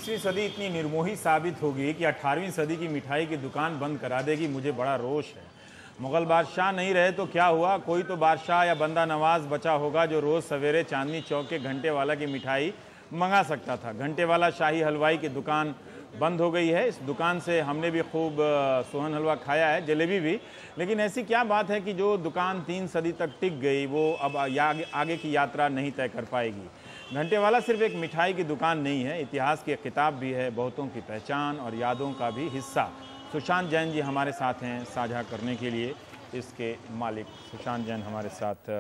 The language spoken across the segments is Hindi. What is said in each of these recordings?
20वीं सदी इतनी निर्मोही साबित होगी कि 18वीं सदी की मिठाई की दुकान बंद करा देगी, मुझे बड़ा रोष है। मुगल बादशाह नहीं रहे तो क्या हुआ, कोई तो बादशाह या बंदा नवाज बचा होगा जो रोज़ सवेरे चांदनी चौक के घंटे वाला की मिठाई मंगा सकता था। घंटे वाला शाही हलवाई की दुकान बंद हो गई है। इस दुकान से हमने भी खूब सोहन हलवा खाया है, जलेबी भी। लेकिन ऐसी क्या बात है कि जो दुकान 3 सदी तक टिक गई वो अब आगे की यात्रा नहीं तय कर पाएगी। घंटे वाला सिर्फ एक मिठाई की दुकान नहीं है, इतिहास की किताब भी है, बहुतों की पहचान और यादों का भी हिस्सा। सुशांत जैन जी हमारे साथ हैं साझा करने के लिए, इसके मालिक सुशांत जैन हमारे साथ।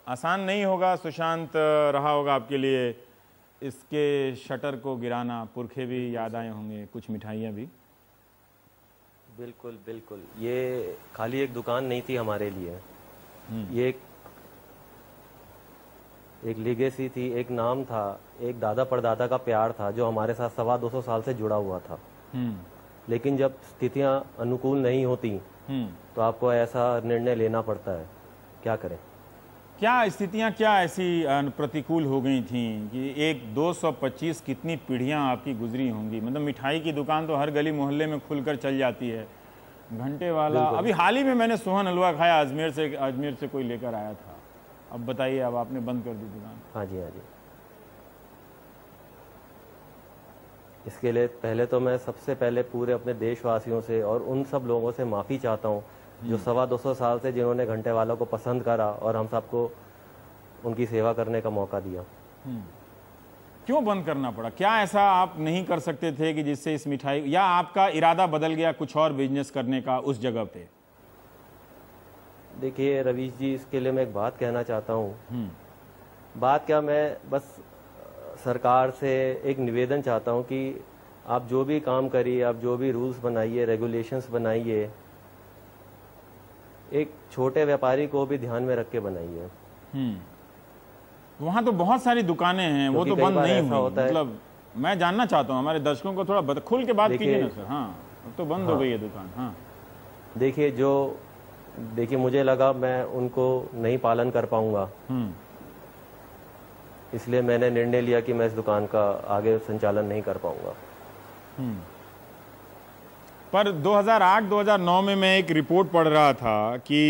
आसान नहीं होगा सुशांत रहा होगा आपके लिए इसके शटर को गिराना, पुरखे भी याद आए होंगे, कुछ मिठाइयाँ भी। बिल्कुल बिल्कुल, ये खाली एक दुकान नहीं थी हमारे लिए, ये एक लेगेसी थी, एक नाम था, एक दादा परदादा का प्यार था जो हमारे साथ 225 साल से जुड़ा हुआ था। लेकिन जब स्थितियां अनुकूल नहीं होती तो आपको ऐसा निर्णय लेना पड़ता है, क्या करें। क्या स्थितियां क्या ऐसी प्रतिकूल हो गई थी कि एक 225 कितनी पीढ़ियां आपकी गुजरी होंगी। मतलब मिठाई की दुकान तो हर गली मोहल्ले में खुलकर चल जाती है, घंटे वाला। अभी हाल ही में मैंने सोहन हलवा खाया, अजमेर से कोई लेकर आया था। अब बताइए, अब आपने बंद कर दी दुकान। हाँ जी, हाँ जी। इसके लिए पहले तो मैं सबसे पहले पूरे अपने देशवासियों से और उन सब लोगों से माफ़ी चाहता हूँ जो 225 साल से जिन्होंने घंटे वालों को पसंद करा और हम सबको उनकी सेवा करने का मौका दिया। क्यों बंद करना पड़ा? क्या ऐसा आप नहीं कर सकते थे कि जिससे इस मिठाई, या आपका इरादा बदल गया कुछ और बिजनेस करने का उस जगह पे? देखिए रवीश जी, इसके लिए मैं एक बात कहना चाहता हूँ। बात क्या, मैं बस सरकार से एक निवेदन चाहता हूँ कि आप जो भी काम करिए, आप जो भी रूल्स बनाइए, रेगुलेशंस बनाइए, एक छोटे व्यापारी को भी ध्यान में रख के बनाइए। वहाँ तो बहुत सारी दुकानें हैं, वो तो बंद नहीं हुई। मतलब मैं जानना चाहता हूँ, हमारे दर्शकों को थोड़ा खुल के बात कीजिए ना सर। हाँ, अब तो बंद हो गई है दुकान। हाँ, देखिए मुझे लगा मैं उनको नहीं पालन कर पाऊंगा, इसलिए मैंने निर्णय लिया कि मैं इस दुकान का आगे संचालन नहीं कर पाऊंगा। पर 2008-2009 में मैं एक रिपोर्ट पढ़ रहा था कि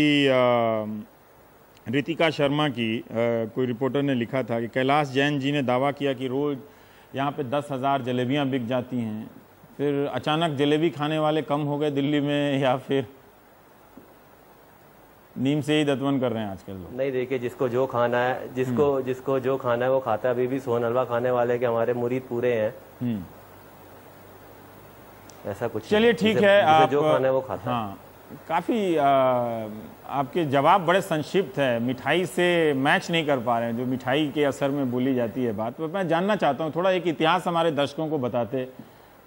रितिका शर्मा की कोई रिपोर्टर ने लिखा था कि कैलाश जैन जी ने दावा किया कि रोज़ यहाँ पे 10,000 जलेबियाँ बिक जाती हैं। फिर अचानक जलेबी खाने वाले कम हो गए दिल्ली में, या फिर नीम से ही दतवन कर रहे हैं आजकल लोग? नहीं, देखिए जिसको जो खाना है, जिसको जो खाना है वो खाता है। अभी भी सोहन हलवा खाने वाले के हमारे मुरीद पूरे हैं। ऐसा कुछ, चलिए ठीक है, आप जो खाना है वो खाता है। हाँ, काफ़ी आपके जवाब बड़े संक्षिप्त है, मिठाई से मैच नहीं कर पा रहे हैं जो मिठाई के असर में बोली जाती है बात। तो मैं जानना चाहता हूँ थोड़ा एक इतिहास हमारे दर्शकों को बताते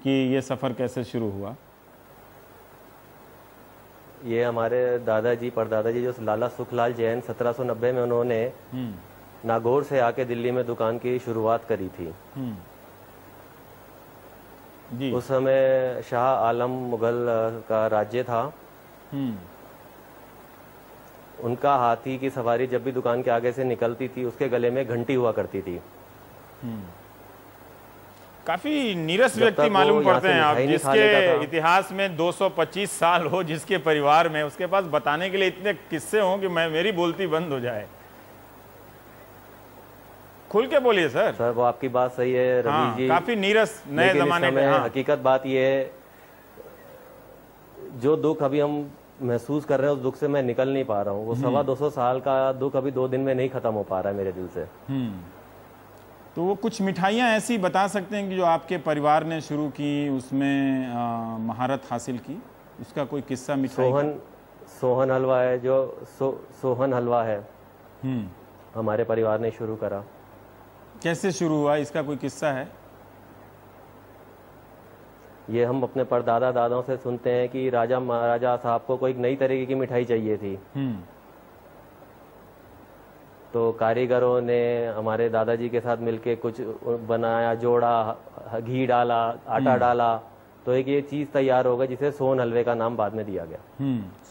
कि ये सफ़र कैसे शुरू हुआ। ये हमारे दादाजी परदादाजी जो लाला सुखलाल जैन 1790 में उन्होंने नागौर से आके दिल्ली में दुकान की शुरुआत करी थी। जी। उस समय शाह आलम मुगल का राज्य था। उनका हाथी की सवारी जब भी दुकान के आगे से निकलती थी उसके गले में घंटी हुआ करती थी। काफी नीरस व्यक्ति मालूम पड़ते हैं आप, जिसके इतिहास में 225 साल हो, जिसके परिवार में, उसके पास बताने के लिए इतने किस्से हों कि मेरी बोलती बंद हो जाए। खुल के बोलिए सर। सर वो आपकी बात सही है रवि जी, काफी नीरस नए जमाने में। हकीकत बात ये है, जो दुख अभी हम महसूस कर रहे हैं उस दुख से मैं निकल नहीं पा रहा हूँ। वो 225 साल का दुख अभी 2 दिन में नहीं खत्म हो पा रहा है मेरे दिल से। तो वो कुछ मिठाइयाँ ऐसी बता सकते हैं कि जो आपके परिवार ने शुरू की, उसमें महारत हासिल की, उसका कोई किस्सा? मिठाई सोहन हलवा है, जो सोहन हलवा है हमारे परिवार ने शुरू करा। कैसे शुरू हुआ, इसका कोई किस्सा है? ये हम अपने परदादा दादाओं से सुनते हैं कि राजा महाराजा साहब को कोई नई तरीके की मिठाई चाहिए थी। तो कारीगरों ने हमारे दादाजी के साथ मिलके कुछ बनाया, जोड़ा, घी डाला, आटा डाला, तो एक ये चीज तैयार हो गई जिसे सोहन हलवे का नाम बाद में दिया गया।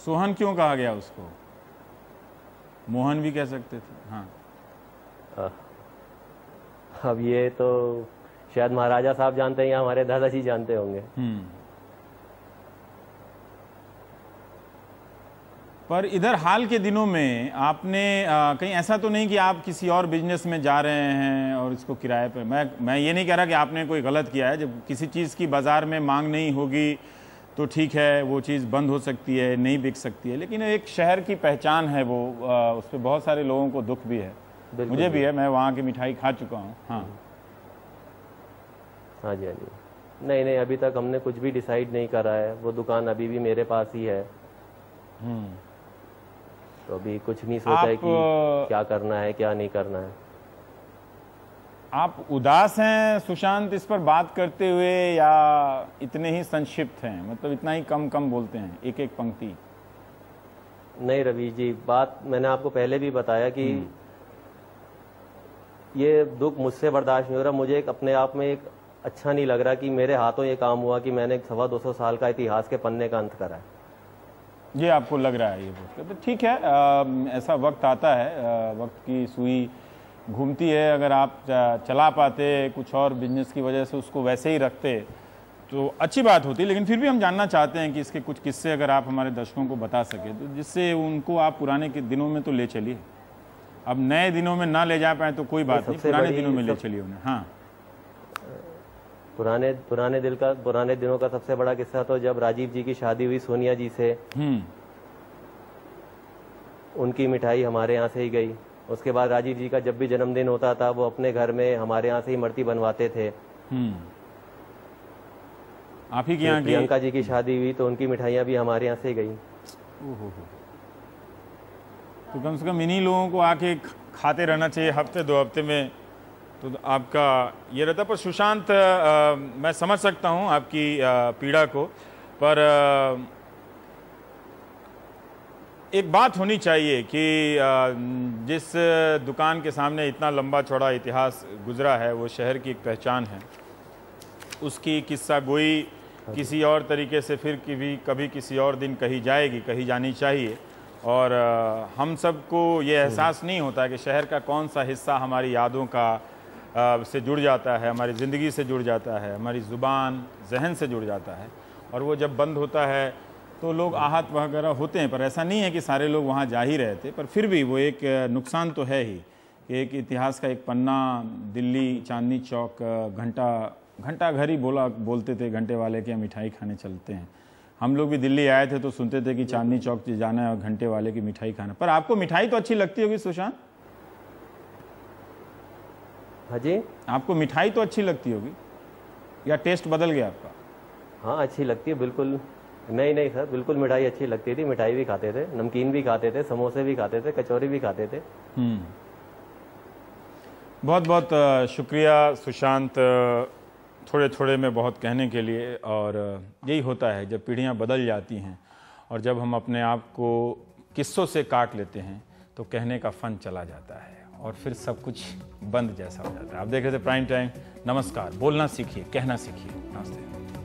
सोहन क्यों कहा गया उसको? मोहन भी कह सकते थे। हाँ, अब ये तो शायद महाराजा साहब जानते हैं या हमारे दादाजी जानते होंगे। पर इधर हाल के दिनों में आपने कहीं ऐसा तो नहीं कि आप किसी और बिजनेस में जा रहे हैं और इसको किराए पर, मैं ये नहीं कह रहा कि आपने कोई गलत किया है। जब किसी चीज़ की बाज़ार में मांग नहीं होगी तो ठीक है, वो चीज़ बंद हो सकती है, नहीं बिक सकती है, लेकिन एक शहर की पहचान है वो, उस पर बहुत सारे लोगों को दुख भी है, मुझे भी है, मैं वहाँ की मिठाई खा चुका हूँ। हाँ हाँ जी, हाँ जी। नहीं नहीं, अभी तक हमने कुछ भी डिसाइड नहीं करा है, वो दुकान अभी भी मेरे पास ही है। तो अभी कुछ नहीं सोचा है कि क्या करना है क्या नहीं करना है। आप उदास हैं सुशांत इस पर बात करते हुए, या इतने ही संक्षिप्त हैं, मतलब इतना ही कम कम बोलते हैं, एक एक पंक्ति? नहीं रवि जी, बात मैंने आपको पहले भी बताया कि ये दुख मुझसे बर्दाश्त नहीं हो रहा। मुझे एक अपने आप में एक अच्छा नहीं लग रहा कि मेरे हाथों ये काम हुआ कि मैंने 250 साल का इतिहास के पन्ने का अंत करा है। ये आपको लग रहा है ये बोल तो ठीक है, ऐसा वक्त आता है, वक्त की सुई घूमती है। अगर आप चला पाते कुछ और बिजनेस की वजह से उसको वैसे ही रखते तो अच्छी बात होती, लेकिन फिर भी हम जानना चाहते हैं कि इसके कुछ किस्से अगर आप हमारे दर्शकों को बता सके तो जिससे उनको आप पुराने के दिनों में तो ले चलिए। अब नए दिनों में ना ले जा पाए तो कोई बात नहीं, पुराने दिनों में ले चलिए उन्हें। हाँ, पुराने दिनों का सबसे बड़ा किस्सा तो जब राजीव जी की शादी हुई सोनिया जी से, उनकी मिठाई हमारे यहाँ से ही गई। उसके बाद राजीव जी का जब भी जन्मदिन होता था वो अपने घर में हमारे यहाँ से ही इमरती बनवाते थे। आप ही के यहाँ प्रियंका जी की शादी हुई तो उनकी मिठाइयाँ भी हमारे यहाँ से ही गई। तो कम से कम इन्हीं लोगों को आके खाते रहना चाहिए हफ्ते 2 हफ्ते में, तो आपका ये रहता। पर सुशांत, मैं समझ सकता हूँ आपकी पीड़ा को, पर एक बात होनी चाहिए कि जिस दुकान के सामने इतना लंबा चौड़ा इतिहास गुजरा है, वो शहर की एक पहचान है, उसकी किस्सा गोई किसी और तरीके से फिर कभी किसी और दिन कही जाएगी, कही जानी चाहिए। और हम सबको ये एहसास नहीं होता कि शहर का कौन सा हिस्सा हमारी यादों का से जुड़ जाता है, हमारी ज़िंदगी से जुड़ जाता है, हमारी ज़ुबान जहन से जुड़ जाता है, और वो जब बंद होता है तो लोग आहत वगैरह होते हैं। पर ऐसा नहीं है कि सारे लोग वहाँ जा ही रहे थे, पर फिर भी वो एक नुकसान तो है ही कि एक इतिहास का एक पन्ना, दिल्ली चांदनी चौक, घंटा घर ही बोलते थे घंटे वाले कि हम मिठाई खाने चलते हैं। हम लोग भी दिल्ली आए थे तो सुनते थे कि चांदनी चौक जाना है और घंटे वाले की मिठाई खाना। पर आपको मिठाई तो अच्छी लगती होगी सुशांत? हाँ जी, आपको मिठाई तो अच्छी लगती होगी, या टेस्ट बदल गया आपका? हाँ, अच्छी लगती है बिल्कुल। नहीं सर, बिल्कुल मिठाई अच्छी लगती थी। मिठाई भी खाते थे, नमकीन भी खाते थे, समोसे भी खाते थे, कचौरी भी खाते थे। बहुत बहुत शुक्रिया सुशांत, थोड़े थोड़े में बहुत कहने के लिए। और यही होता है जब पीढ़ियां बदल जाती हैं और जब हम अपने आप को किस्सों से काट लेते हैं तो कहने का फन चला जाता है और फिर सब कुछ बंद जैसा हो जाता है। आप देख रहे थे प्राइम टाइम। नमस्कार। बोलना सीखिए, कहना सीखिए। नमस्ते।